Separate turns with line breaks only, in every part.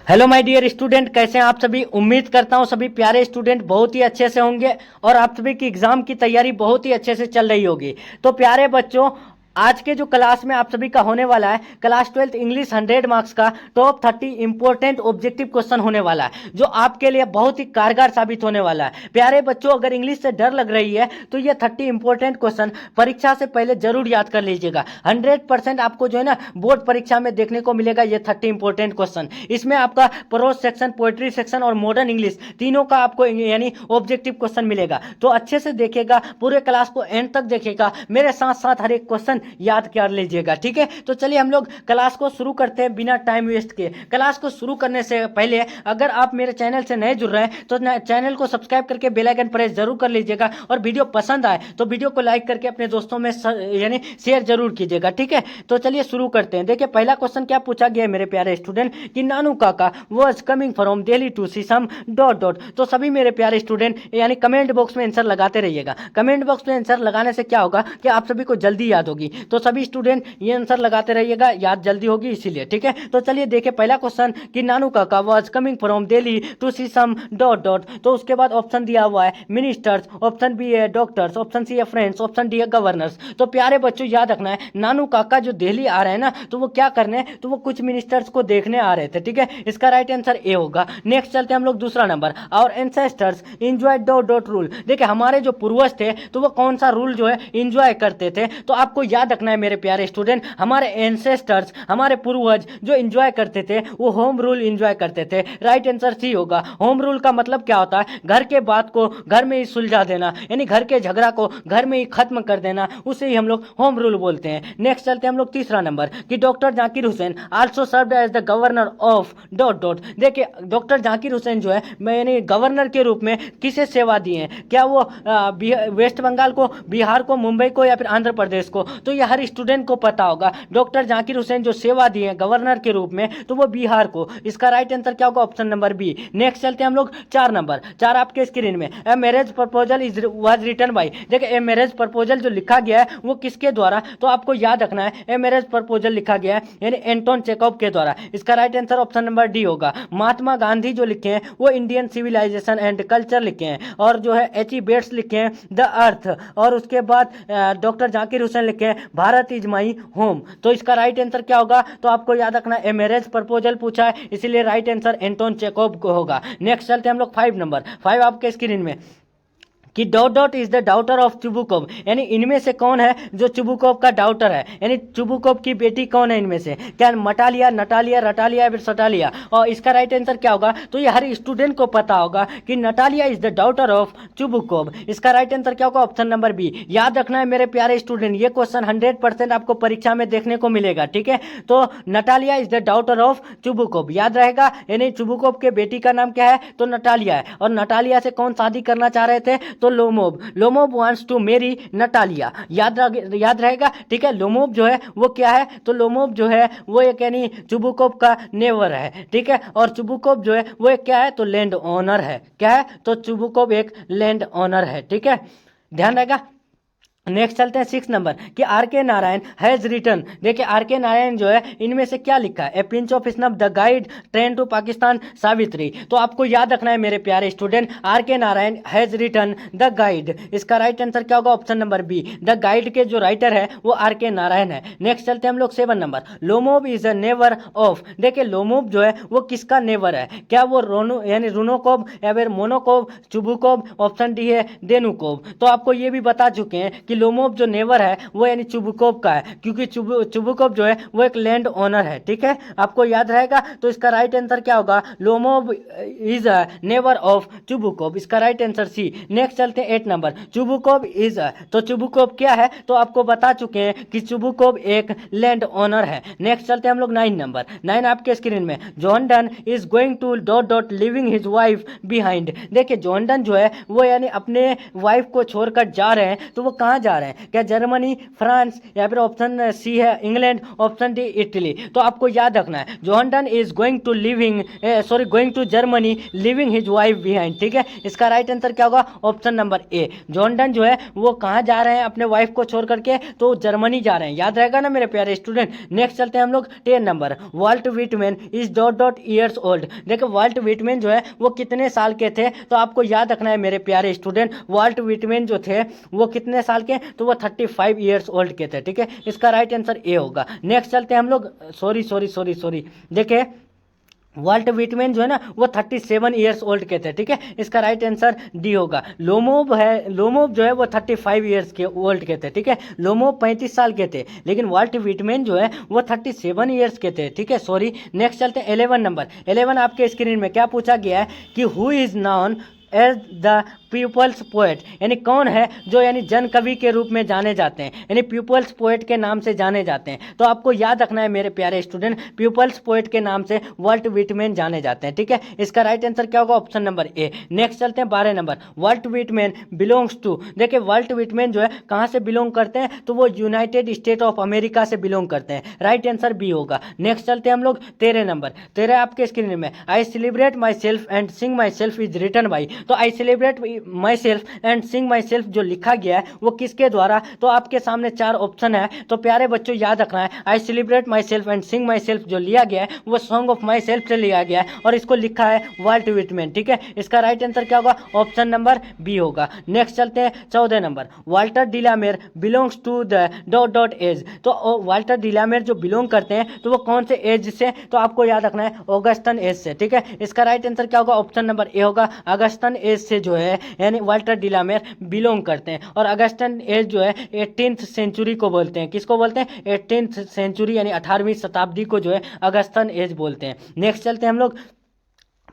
Hello my dear student, कैसे हैं आप सभी। उम्मीद करता हूं सभी प्यारे स्टूडेंट बहुत ही अच्छे से होंगे और आप सभी की एग्जाम की तैयारी बहुत ही अच्छे से चल रही होगी। तो प्यारे बच्चों, आज के जो क्लास में आप सभी का होने वाला है क्लास 12 इंग्लिश 100 मार्क्स का टॉप 30 इंपॉर्टेंट ऑब्जेक्टिव क्वेश्चन होने वाला है, जो आपके लिए बहुत ही कारगर साबित होने वाला है। प्यारे बच्चों, अगर इंग्लिश से डर लग रही है तो ये 30 इंपॉर्टेंट क्वेश्चन परीक्षा से पहले जरूर याद कर लीजिएगा। 100% आपको जो है ना बोर्ड परीक्षा में देखने को मिलेगा ये 30 इंपॉर्टेंट क्वेश्चन। इसमें आपका प्रोज सेक्शन, पोएट्री सेक्शन और मॉडर्न इंग्लिश तीनों का आपको यानी ऑब्जेक्टिव क्वेश्चन मिलेगा। तो अच्छे से देखिएगा, पूरे क्लास को एंड तक देखिएगा, मेरे साथ साथ हर एक क्वेश्चन याद कर लीजिएगा, ठीक है। तो चलिए हम लोग क्लास को शुरू करते हैं बिना टाइम वेस्ट किए। क्लास को शुरू करने से पहले अगर आप मेरे चैनल से नए जुड़ रहे हैं तो चैनल को सब्सक्राइब करके बेल आइकन प्रेस जरूर कर लीजिएगा, और वीडियो पसंद आए तो वीडियो को लाइक करके अपने दोस्तों में यानी शेयर जरूर कीजिएगा, ठीक है। तो चलिए शुरू करते हैं। देखिए पहला क्वेश्चन क्या पूछा गया है मेरे प्यारे स्टूडेंट कि Nanu Kaka was coming from Delhi to see some dot dot. तो सभी मेरे प्यारे स्टूडेंट यानी कमेंट बॉक्स में आंसर लगाते रहिएगा। कमेंट बॉक्स में आंसर लगाने से क्या होगा कि आप सभी को जल्दी याद होगी। तो सभी स्टूडेंट ये आंसर लगाते रहिएगा, याद जल्दी होगी इसीलिए, ठीक है। तो चलिए देखिए पहला क्वेश्चन कि Nanu Kaka was coming from Delhi to see some dot dot. तो उसके बाद ऑप्शन दिया हुआ है मिनिस्टर्स, ऑप्शन बी है डॉक्टर्स, ऑप्शन सी है फ्रेंड्स, ऑप्शन डी है गवर्नर्स। तो प्यारे बच्चों याद रखना है, नानू काका जो दिल्ली आ रहे हैं ना तो वो क्या करने, तो वो कुछ मिनिस्टर्स को देखने आ रहे थे, ठीक है। इसका राइट आंसर ए होगा। नेक्स्ट चलते हैं हम लोग दूसरा नंबर, और ancestors enjoy dot dot rule. देखिए हमारे जो पूर्वज थे तो वो कौन सा रूल जो है एंजॉय करते थे। तो आपको याद रखना है मेरे प्यारे स्टूडेंट, हमारे एंसेस्टर्स, हमारे पूर्वज जो एंजॉय करते थे वो होम रूल एंजॉय करते थे। राइट आंसर सी होगा। होम रूल का मतलब क्या होता है, घर के बात को घर में ही सुलझा देना, यानी घर के झगड़ा को घर में ही खत्म कर देना, उसे ही हम लोग होम रूल बोलते हैं। नेक्स्ट चलते हैं हम लोग तीसरा नंबर कि doctor Zakir Hussain also served as the governor of dot dot. देखिए डॉक्टर जाकिर हुसैन जो है यानी गवर्नर के रूप में किसे सेवा दी है, क्या वो वेस्ट बंगाल को, बिहार को, मुंबई को या फिर आंध्र प्रदेश को। तो ये हर स्टूडेंट को पता होगा, डॉक्टर जाकिर हुसैन जो सेवा दी है गवर्नर के रूप में तो वो बिहार को। इसका राइट आंसर क्या होगा, ऑप्शन नंबर बी। नेक्स्ट चलते हैं हम लोग चार नंबर, चार आपके स्क्रीन में, a marriage proposal is was written by. देखिए ए मैरिज प्रपोजल जो लिखा गया है वो किसके द्वारा, तो आपको याद रखना है ए मैरिज प्रपोजल लिखा गया है यानी एंटोन चेकॉव के द्वारा। इसका right answer option number D होगा। महात्मा गांधी जो लिखे हैं वो इंडियन सिविलाइजेशन एंड कल्चर लिखे हैं, और जो है एच ई बेट्स लिखे हैं द अर्थ, और उसके बाद डॉक्टर जाकिर हुसैन लिखे हैं भारत इज माई होम। तो इसका राइट आंसर क्या होगा, तो आपको याद रखना ए मैरिज प्रपोजल पूछा है इसीलिए राइट आंसर एंटोन चेकॉव को होगा। नेक्स्ट चलते हैं हम लोग फाइव नंबर, फाइव आपके स्क्रीन में कि dot dot is the daughter of Chubukov, यानी इनमें से कौन है जो चुबुकोव का डाउटर है, यानी चुबुकोव की बेटी कौन है इनमें से, क्या मटालिया, नटालिया, रटालिया या फिर सटालिया। और इसका राइट आंसर क्या होगा, तो ये हर स्टूडेंट को पता होगा कि Natalia is the daughter of Chubukov. इसका राइट आंसर क्या होगा, ऑप्शन नंबर बी। याद रखना है मेरे प्यारे स्टूडेंट, ये क्वेश्चन 100% आपको परीक्षा में देखने को मिलेगा, ठीक है। तो Natalia is the daughter of Chubukov याद रहेगा, यानी चुबुकोव के बेटी का नाम क्या है, तो नटालिया है। और नटालिया से कौन शादी करना चाह रहे थे, तो Lomov, Lomov wants to marry Natalia. याद रहेगा, ठीक है। लोमोव जो है वो क्या है, तो लोमोव जो है वो एक यानी चुबुकोव का नेवर है, ठीक है। और चुबुकोव जो है वो एक क्या है, तो लैंड ओनर है, क्या है, तो चुबुकोव एक लैंड ओनर है, ठीक है, ध्यान रहेगा। नेक्स्ट चलते हैं सिक्स नंबर कि R K Narayan has written. देखिए आर के नारायण जो है इनमें से क्या लिखा है, a pinch of snuff, the guide, train to Pakistan, Savitri. तो आपको याद रखना है मेरे प्यारे student, R K Narayan has written the guide. इसका राइट आंसर क्या होगा, option number B. The guide के जो राइटर है वो आर के नारायण है। नेक्स्ट चलते हैं हम लोग seven number, Lomov is a never of. देखिए लोमोव जो है वो किसका नेवर है, क्या वो रोनो यानी रुनोकोव या फिर मोनोकोव, चुबुकोव, ऑप्शन डी है देनुकोव। तो आपको ये भी बता चुके हैं कि लोमोव जो नेवर है वो यानी चुबुकोव का है, क्योंकि चुबुकोव जो है वो एक लैंड ओनर है, ठीक है, आपको याद रहेगा। तो इसका राइट आंसर क्या होगा, Lomov is a never of Chubukov. इसका राइट आंसर सी। नेक्स्ट चलते हैं एट नंबर, चुबुकोव इज तो चुबुकोव क्या है, तो आपको बता चुके हैं कि चुबुकोव एक लैंड ओनर है। नेक्स्ट चलते हैं हम लोग नाइन नंबर, नाइन आपके स्क्रीन में, John Donne is going to dot dot living his wife behind. देखिए जॉन डन जो है वो यानी अपने वाइफ को छोड़कर जा रहे हैं, तो वो कहाँ जा रहे हैं, क्या जर्मनी, फ्रांस, या फिर ऑप्शन सी है इंग्लैंड, ऑप्शन डी इटली। तो आपको याद रखना है John Donne is going to Germany living his wife behind. ठीक है, इसका राइट आंसर क्या होगा? Option number A. John Donne जो है वो कहाँ जा रहे हैं अपने वाइफ को छोड़ करके? तो जर्मनी जा रहे हैं। याद रहेगा ना मेरे प्यारे स्टूडेंट। नेक्स्ट चलते हैं हम लोग 10 number. Walt Whitman is dot dot years old. देखो वाल्ट विटमैन जो है वो कितने साल के थे? तो आपको याद रखना है मेरे प्यारे स्टूडेंट, वाल्ट विटमैन जो थे वो कितने साल के? तो वो 35 ईयर्स ओल्ड के थे। ठीक है, इसका राइट आंसर ए होगा। नेक्स्ट चलते हैं हम लोग, सॉरी देखिए वाल्ट विटमैन जो है ना वो 37 ईयर्स ओल्ड के थे। ठीक है, इसका राइट आंसर डी होगा। लोमोव जो है वो 35 ईयर्स के ओल्ड के थे। ठीक है, लोमोव 35 साल के थे, लेकिन वाल्ट विटमैन जो है वो 37 ईयर्स के थे। ठीक है, सॉरी। नेक्स्ट चलते हैं 11 नंबर। 11 आपके स्क्रीन में क्या पूछा गया है कि who is known as the people's poet, यानी कौन है जो यानी जन कवि के रूप में जाने जाते हैं, यानी पीपल्स पोएट के नाम से जाने जाते हैं। तो आपको याद रखना है मेरे प्यारे स्टूडेंट, पीपल्स पोएट के नाम से वाल्ट विटमैन जाने जाते हैं। ठीक है, इसका राइट आंसर क्या होगा? Option number A. नेक्स्ट चलते हैं 12 number. Walt Whitman belongs to, देखिए वाल्ट विटमैन जो है कहाँ से बिलोंग करते हैं? तो वो यूनाइटेड स्टेट ऑफ अमेरिका से बिलोंग करते हैं। राइट आंसर बी होगा। नेक्स्ट चलते हैं हम लोग 13 नंबर। 13 आपके स्क्रीन में, I celebrate myself and sing myself is written by. तो I celebrate myself and sing myself जो लिखा गया है वो किसके द्वारा? तो आपके सामने 4 ऑप्शन है, तो प्यारे बच्चों याद रखना है आई celebrate myself and sing myself जो लिया गया है वो सॉन्ग ऑफ माई सेल्फ से लिया गया है और इसको लिखा है वाल्ट विटमैन। ठीक है, इसका राइट आंसर क्या होगा? ऑप्शन नंबर बी होगा। नेक्स्ट चलते हैं 14 नंबर। Walter de la Mare belongs to the dot dot age. तो वाल्टर डिलामेर जो बिलोंग करते हैं तो वो कौन से एज से? तो आपको याद रखना है ऑगस्टन एज से। ठीक है, इसका राइट आंसर क्या होगा? ऑप्शन नंबर ए होगा। अगस्टन एज से जो है यानी वाल्टर डिलामेर बिलोंग करते हैं। और अगस्टन एज जो है 18th सेंचुरी को बोलते हैं। किसको बोलते हैं? 18th सेंचुरी यानी 18वीं शताब्दी को जो है अगस्टन एज बोलते हैं। नेक्स्ट चलते हैं हम लोग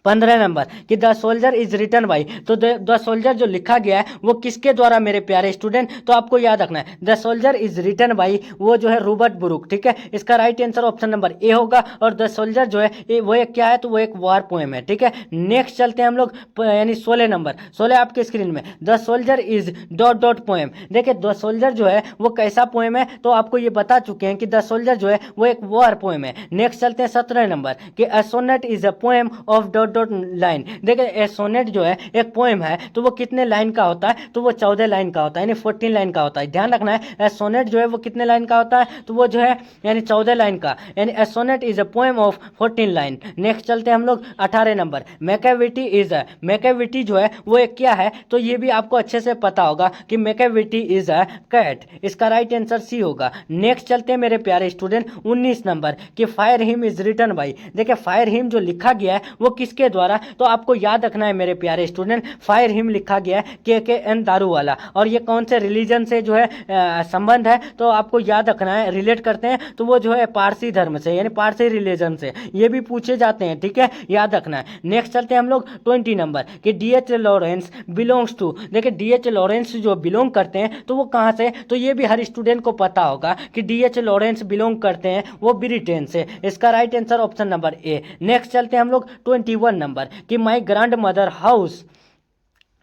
15 नंबर कि the soldier is written by. तो द सोल्जर जो लिखा गया है वो किसके द्वारा मेरे प्यारे स्टूडेंट? तो आपको याद रखना है the soldier is written by वो जो है रॉबर्ट ब्रूक। ठीक है, इसका right answer option number A होगा। और द सोल्जर जो है वो एक क्या है? तो वो एक वार पोएम है। ठीक है, नेक्स्ट चलते हैं हम लोग यानी 16 नंबर। 16 आपके स्क्रीन में, the soldier is dot dot poem. देखिए द सोल्जर जो है वो कैसा पोएम है? तो आपको ये बता चुके हैं कि द सोल्जर जो है वो एक वार पोएम है। नेक्स्ट चलते हैं 17 नंबर कि a sonnet is a poem of dot dot line. देखिए ए सोनेट जो है एक पोएम है, तो वो कितने लाइन का होता है? तो वो 14 लाइन का होता है, यानी 14 लाइन का होता है। ध्यान रखना है ए सोनेट जो है वो कितने लाइन का होता है? तो वो जो है यानी 14 लाइन का, यानी A sonnet is a poem of 14 line. Next चलते हैं हम लोग 18 नंबर। मैकेविटी जो है वो एक क्या है? तो ये भी आपको अच्छे से पता होगा कि मैकेविटी इज अ कैट। इसका राइट आंसर सी होगा। नेक्स्ट चलते हैं मेरे प्यारे स्टूडेंट 19 नंबर कि fire hymn is written by. देखिए फायर हिम जो लिखा गया है वो किसके द्वारा? तो आपको याद रखना है मेरे प्यारे स्टूडेंट, फायर हिम लिखा गया है KKN दारूवाला। और ये कौन से रिलीजन से जो है संबंध है? तो आपको याद रखना है, रिलेट करते हैं तो वो जो है पारसी धर्म से, यानी पारसी रिलीजन से। ये भी पूछे जाते हैं। ठीक है, याद रखना है। नेक्स्ट चलते हैं हम लोग 20 नंबर कि DH लॉरेंस बिलोंग्स टू। देखिए DH लॉरेंस जो बिलोंग करते हैं तो वो कहाँ से? तो ये भी हर स्टूडेंट को पता होगा कि DH लॉरेंस बिलोंग करते हैं वो ब्रिटेन से। इसका right answer option number A. Next चलते हैं हम लोग 21 नंबर कि my grandmother house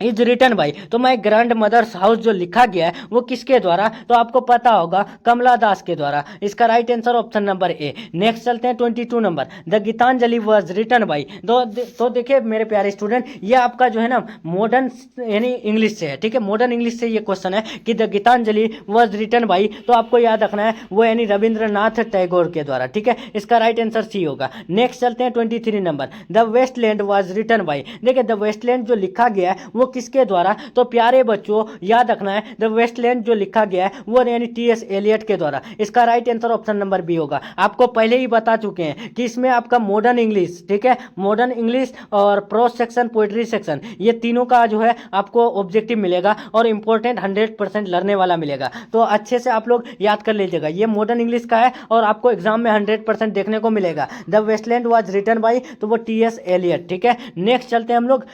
is written by. तो माई ग्रैंड मदर्स हाउस जो लिखा गया है वो किसके द्वारा? तो आपको पता होगा कमला दास के द्वारा। इसका right answer option number A. Next चलते हैं 22 number the Gitanjali was written by. तो देखिए मेरे प्यारे स्टूडेंट, ये आपका जो है ना मॉडर्न यानी इंग्लिश से है। ठीक है, मॉडर्न इंग्लिश से ये क्वेश्चन है कि the Gitanjali was written by. तो आपको याद रखना है वो यानी रविंद्रनाथ टैगोर के द्वारा। ठीक है, इसका राइट आंसर सी होगा। नेक्स्ट चलते हैं 23 number the wasteland was written by. देखिए द वेस्टलैंड जो लिखा गया है वो किसके द्वारा? तो प्यारे बच्चों याद रखना है द वेस्टलैंड जो लिखा गया है वो यानी TS एलियट के द्वारा। इसका right answer option number B होगा। आपको पहले ही बता चुके हैं कि इसमें आपका मॉडर्न इंग्लिश, ठीक है, मॉडर्न इंग्लिश और प्रोज सेक्शन, पोएट्री सेक्शन, ये तीनों का जो है आपको ऑब्जेक्टिव मिलेगा और इंपॉर्टेंट 100% लर्ने वाला मिलेगा। तो अच्छे से आप लोग याद कर लीजिएगा, ये मॉडर्न इंग्लिश का है और आपको एग्जाम में 100% देखने को मिलेगा। The wasteland was written by, तो वो TS एलियट। ठीक है, नेक्स्ट चलते हैं हम लोग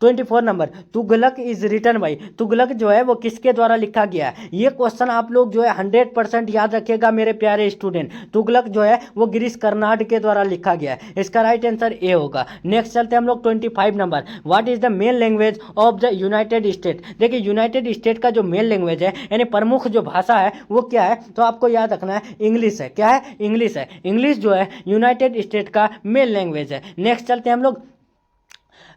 24 number, Tughlaq is written by, Tughlaq जो है वो किसके द्वारा लिखा गया है? ये क्वेश्चन आप लोग जो है 100% याद रखिएगा मेरे प्यारे स्टूडेंट। तुगलक जो है वो गिरीश कर्नाड के द्वारा लिखा गया है। इसका राइट आंसर ए होगा। नेक्स्ट चलते हैं हम लोग 25 number, what is the main language of the United state. देखिए यूनाइटेड स्टेट का जो मेन लैंग्वेज है यानी प्रमुख जो भाषा है वो क्या है? तो आपको याद रखना है इंग्लिश है। क्या है? इंग्लिश है। इंग्लिश जो है यूनाइटेड स्टेट का मेन लैंग्वेज है। नेक्स्ट चलते हैं हम लोग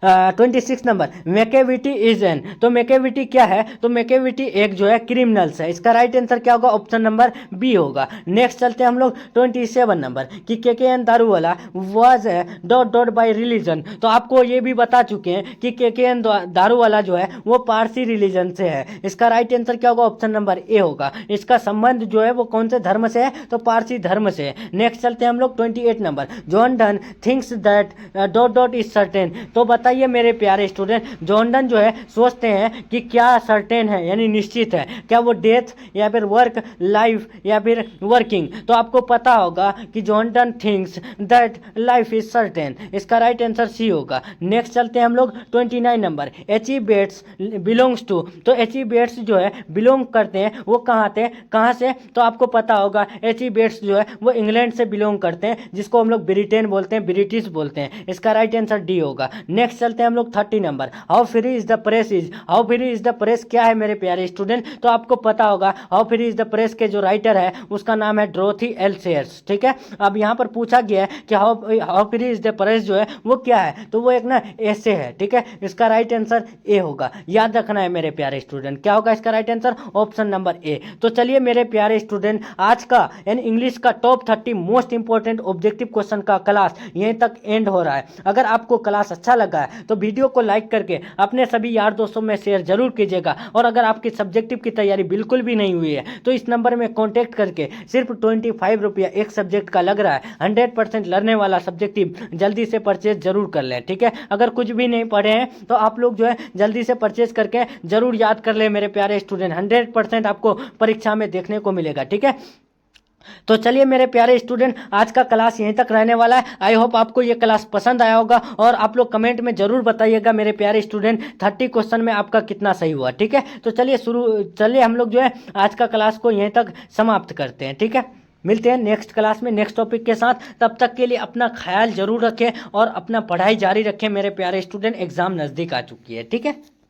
26 नंबर, मैकेविटी इज एन, तो मैकेविटी क्या है? तो मैकेविटी एक जो है क्रिमिनल्स है। इसका राइट आंसर क्या होगा? ऑप्शन नंबर बी होगा। नेक्स्ट चलते हैं हम लोग 27 नंबर कि KKN Daruwalla was dot dot by religion, तो आपको ये भी बता चुके हैं कि केकेएन दारूवाला जो है वो पारसी रिलीजन से है। इसका राइट आंसर क्या होगा? ऑप्शन नंबर ए होगा। इसका संबंध जो है वो कौन से धर्म से है? तो पारसी धर्म से है। नेक्स्ट चलते हैं हम लोग 28 number, John Donne thinks that dot dot is certain, तो बताइए मेरे प्यारे स्टूडेंट, जॉन डन जो है सोचते हैं कि क्या सर्टेन है यानी निश्चित है? क्या वो डेथ या फिर वर्क लाइफ या फिर वर्किंग? तो आपको पता होगा कि John Donne thinks that life is certain. इसका राइट आंसर सी होगा। नेक्स्ट चलते हैं हम लोग 29 नंबर, एच.ई. बेट्स बिलोंग्स टू, तो एच.ई. बेट्स जो है बिलोंग करते हैं वो कहाँ से? तो आपको पता होगा एच.ई. बेट्स जो है वो इंग्लैंड से बिलोंग करते हैं, जिसको हम लोग ब्रिटेन बोलते हैं, ब्रिटिश बोलते हैं। इसका राइट आंसर डी होगा। नेक्स्ट चलते हैं हम लोग 30 number, how free is the press is, how free is the press क्या है मेरे प्यारे स्टूडेंट? तो आपको पता होगा how free is the press के जो राइटर है उसका नाम है डोरोथी एल सेयर्स। ठीक है, अब यहाँ पर पूछा गया है कि how free is the press जो है वो क्या है? तो वो एक ना ऐसे है। ठीक है, इसका राइट आंसर ए होगा। याद रखना है मेरे प्यारे स्टूडेंट, क्या होगा इसका राइट आंसर? ऑप्शन नंबर ए। तो चलिए मेरे प्यारे स्टूडेंट, आज का यानी इंग्लिश का top 30 most important objective question का क्लास यहीं तक एंड हो रहा है। अगर आपको क्लास अच्छा लगा है तो वीडियो को लाइक करके अपने सभी यार दोस्तों में शेयर जरूर कीजिएगा। और अगर आपकी सब्जेक्टिव की तैयारी बिल्कुल भी नहीं हुई है तो इस नंबर में कॉन्टेक्ट करके सिर्फ 25 रुपया एक सब्जेक्ट का लग रहा है। 100% लर्ने वाला सब्जेक्टिव जल्दी से परचेज जरूर कर लें। ठीक है, अगर कुछ भी नहीं पढ़े हैं तो आप लोग जो है जल्दी से परचेज करके जरूर याद कर ले मेरे प्यारे स्टूडेंट। 100% आपको परीक्षा में देखने को मिलेगा। ठीक है, तो चलिए मेरे प्यारे स्टूडेंट, आज का क्लास यहीं तक रहने वाला है। आई होप आपको ये क्लास पसंद आया होगा और आप लोग कमेंट में जरूर बताइएगा मेरे प्यारे स्टूडेंट 30 क्वेश्चन में आपका कितना सही हुआ। ठीक है, तो चलिए हम लोग जो है आज का क्लास को यहीं तक समाप्त करते हैं। ठीक है, मिलते हैं नेक्स्ट क्लास में नेक्स्ट टॉपिक के साथ। तब तक के लिए अपना ख्याल जरूर रखें और अपना पढ़ाई जारी रखें मेरे प्यारे स्टूडेंट। एग्जाम नज़दीक आ चुकी है। ठीक है।